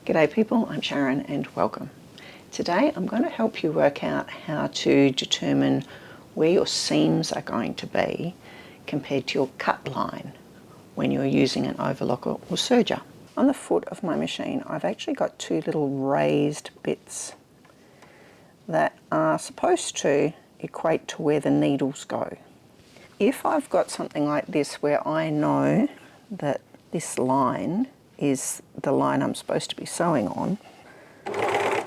G'day people, I'm Sharyn and welcome. Today I'm going to help you work out how to determine where your seams are going to be compared to your cut line when you're using an overlocker or serger. On the foot of my machine I've actually got two little raised bits that are supposed to equate to where the needles go. If I've got something like this where I know that this line is the line I'm supposed to be sewing on,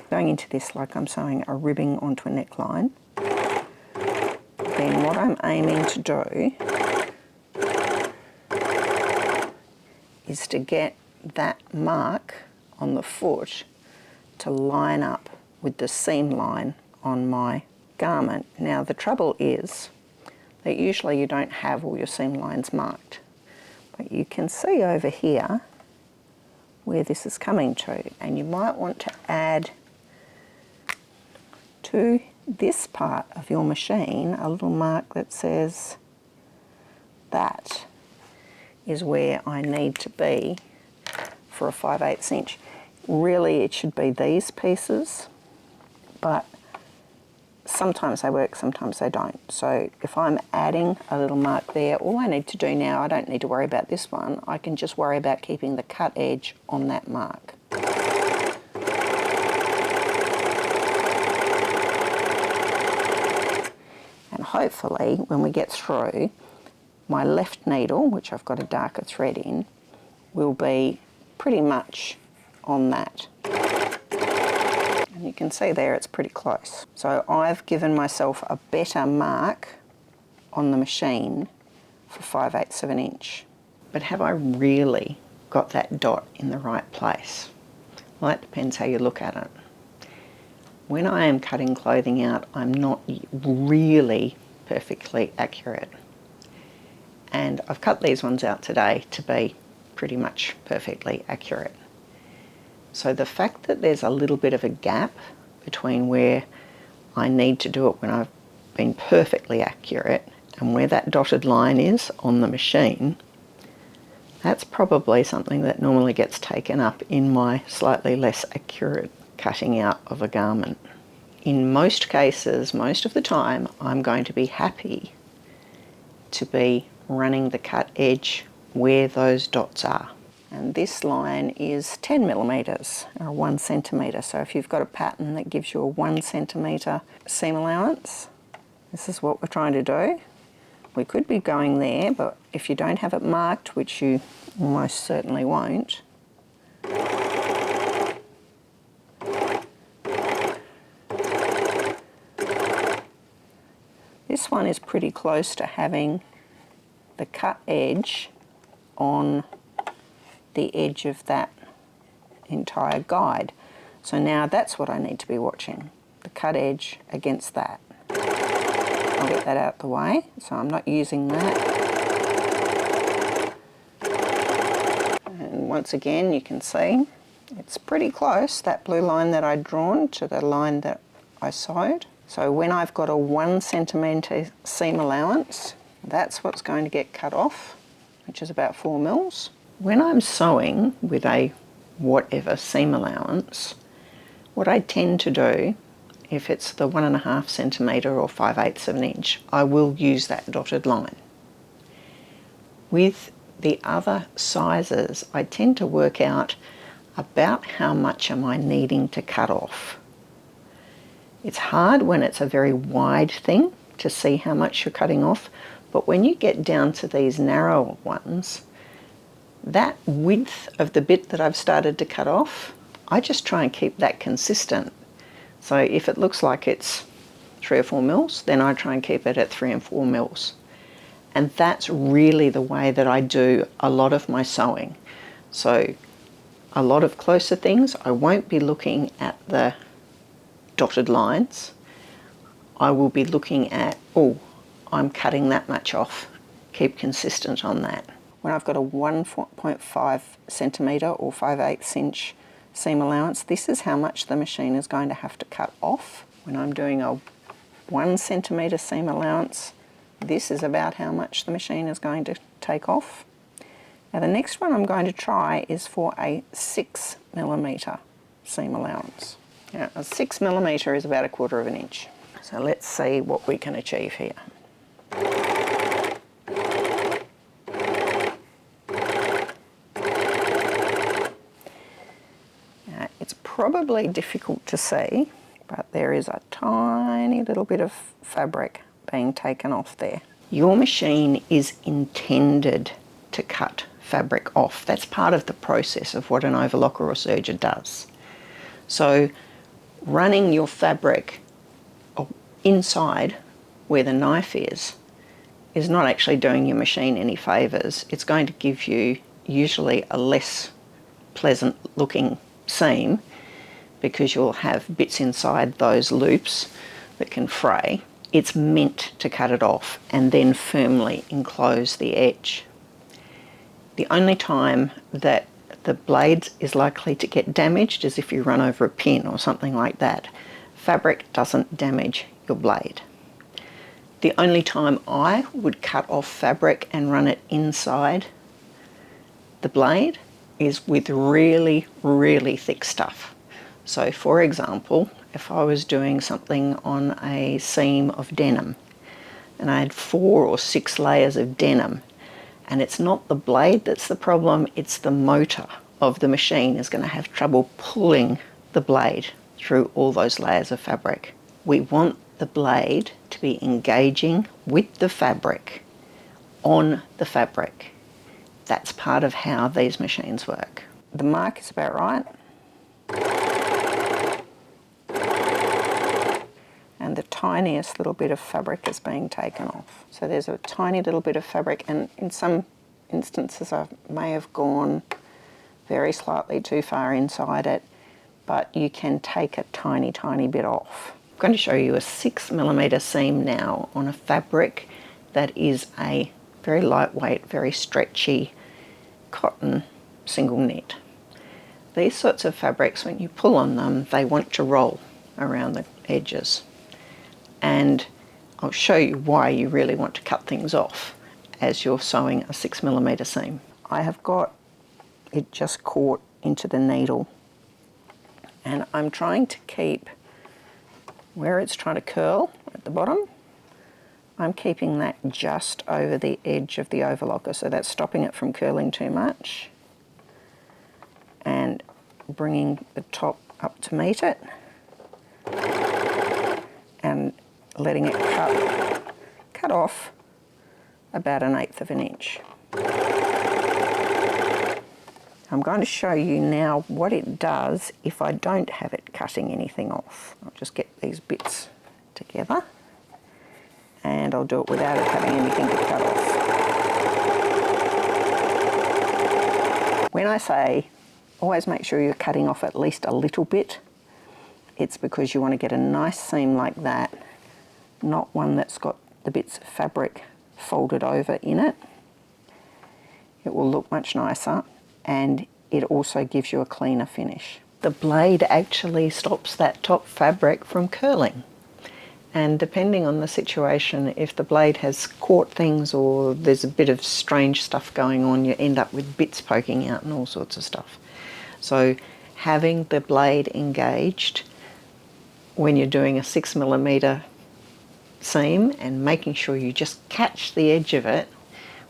going into this like I'm sewing a ribbing onto a neckline, then what I'm aiming to do is to get that mark on the foot to line up with the seam line on my garment. Now the trouble is that usually you don't have all your seam lines marked, but you can see over here where this is coming to, and you might want to add to this part of your machine a little mark that says that is where I need to be for a 5/8 inch. Really it should be these pieces, but sometimes they work, sometimes they don't. So if I'm adding a little mark there, all I need to do now, I don't need to worry about this one, I can just worry about keeping the cut edge on that mark. And hopefully when we get through, my left needle, which I've got a darker thread in, will be pretty much on that. And you can see there it's pretty close. So I've given myself a better mark on the machine for 5/8 of an inch. But have I really got that dot in the right place? Well, that depends how you look at it. When I am cutting clothing out, I'm not really perfectly accurate. And I've cut these ones out today to be pretty much perfectly accurate. So the fact that there's a little bit of a gap between where I need to do it when I've been perfectly accurate and where that dotted line is on the machine, that's probably something that normally gets taken up in my slightly less accurate cutting out of a garment. In most cases, most of the time, I'm going to be happy to be running the cut edge where those dots are. And this line is 10 millimeters or 1 centimeter. So if you've got a pattern that gives you a 1 centimeter seam allowance, this is what we're trying to do. We could be going there, but if you don't have it marked, which you almost certainly won't, this one is pretty close to having the cut edge on the edge of that entire guide. So now that's what I need to be watching, the cut edge against that. I'll get that out the way, so I'm not using that. And once again, you can see it's pretty close, that blue line that I'd drawn to the line that I sewed. So when I've got a 1 centimeter seam allowance, that's what's going to get cut off, which is about 4 mils. When I'm sewing with a whatever seam allowance, what I tend to do, if it's the 1.5 centimeter or 5/8 of an inch, I will use that dotted line. With the other sizes, I tend to work out about how much am I needing to cut off. It's hard when it's a very wide thing to see how much you're cutting off, but when you get down to these narrower ones, that width of the bit that I've started to cut off, I just try and keep that consistent. So if it looks like it's 3 or 4 mils, then I try and keep it at 3 and 4 mils. And that's really the way that I do a lot of my sewing. So a lot of closer things, I won't be looking at the dotted lines. I will be looking at, oh, I'm cutting that much off. Keep consistent on that. When I've got a 1.5 centimetre or 5/8 inch seam allowance, this is how much the machine is going to have to cut off. When I'm doing a 1 centimetre seam allowance, this is about how much the machine is going to take off. Now the next one I'm going to try is for a 6 millimetre seam allowance. Now, a 6mm is about 1/4 of an inch. So let's see what we can achieve here. Now, it's probably difficult to see, but there is a tiny little bit of fabric being taken off there. Your machine is intended to cut fabric off. That's part of the process of what an overlocker or serger does. So running your fabric inside where the knife is not actually doing your machine any favours. It's going to give you usually a less pleasant looking seam because you'll have bits inside those loops that can fray. It's meant to cut it off and then firmly enclose the edge. The only time that the blade is likely to get damaged is if you run over a pin or something like that. Fabric doesn't damage your blade. The only time I would cut off fabric and run it inside the blade is with really, really thick stuff. So for example, if I was doing something on a seam of denim and I had 4 or 6 layers of denim, and it's not the blade that's the problem, it's the motor of the machine is going to have trouble pulling the blade through all those layers of fabric. We want the blade to be engaging with the fabric, on the fabric. That's part of how these machines work. The mark is about right. And the tiniest little bit of fabric is being taken off. So there's a tiny little bit of fabric, and in some instances I may have gone very slightly too far inside it, but you can take a tiny, tiny bit off. I'm going to show you a 6mm seam now on a fabric that is a very lightweight, very stretchy cotton single knit. These sorts of fabrics, when you pull on them, they want to roll around the edges. And I'll show you why you really want to cut things off as you're sewing a 6mm seam. I have got it just caught into the needle, and I'm trying to keep where it's trying to curl at the bottom, I'm keeping that just over the edge of the overlocker, so that's stopping it from curling too much, and bringing the top up to meet it and letting it cut off about 1/8 of an inch. I'm going to show you now what it does if I don't have it cutting anything off. I'll just get these bits together and I'll do it without it having anything to cut off. When I say always make sure you're cutting off at least a little bit, it's because you want to get a nice seam like that, not one that's got the bits of fabric folded over in it. It will look much nicer, and it also gives you a cleaner finish. The blade actually stops that top fabric from curling, and depending on the situation, if the blade has caught things or there's a bit of strange stuff going on, you end up with bits poking out and all sorts of stuff. So having the blade engaged when you're doing a 6mm seam and making sure you just catch the edge of it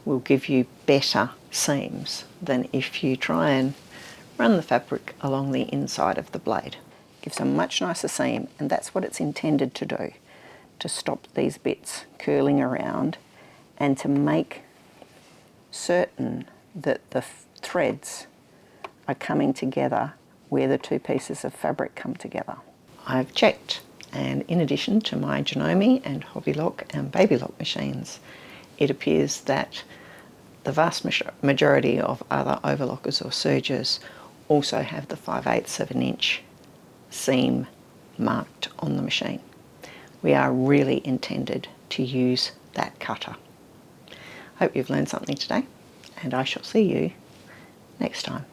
will give you better seams than if you try and run the fabric along the inside of the blade. Gives a much nicer seam, and that's what it's intended to do, to stop these bits curling around and to make certain that the threads are coming together where the two pieces of fabric come together. I've checked, and in addition to my Janome and Hobbylock and Babylock machines, it appears that the vast majority of other overlockers or sergers also have the 5/8 of an inch seam marked on the machine. We are really intended to use that cutter. Hope you've learned something today, and I shall see you next time.